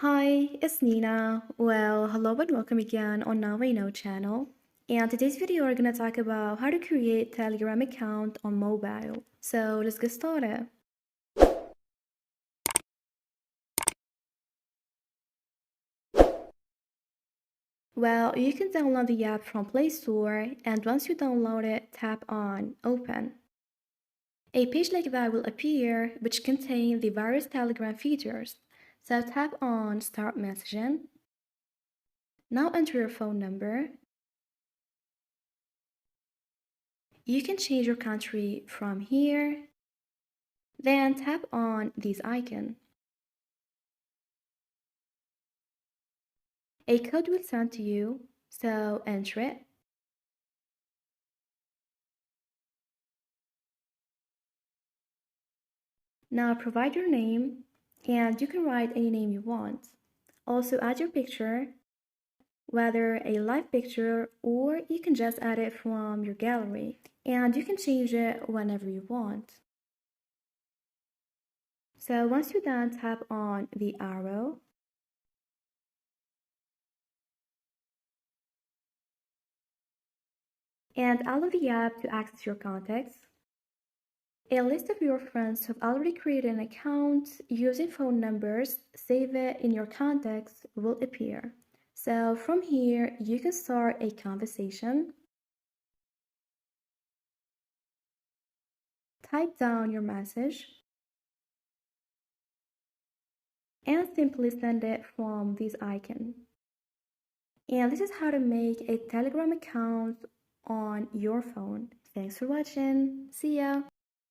Hi, it's Nina. Well, hello and welcome again on Now I Know channel. And today's video we're gonna talk about how to create Telegram account on mobile. So let's get started. Well, you can download the app from Play Store, and once you download it, tap on Open. A page like that will appear, which contain the various Telegram features. So tap on Start Messaging. Now enter your phone number. You can change your country from here. Then tap on this icon. A code will send to you, so enter it. Now provide your name, and you can write any name you want. Also add your picture, whether a live picture or you can just add it from your gallery, and you can change it whenever you want. So once you're done, tap on the arrow. And allow the app to access your contacts. A list of your friends who've already created an account using phone numbers, save it in your contacts will appear. So from here, you can start a conversation. Type down your message and simply send it from this icon. And this is how to make a Telegram account on your phone. Thanks for watching. See ya!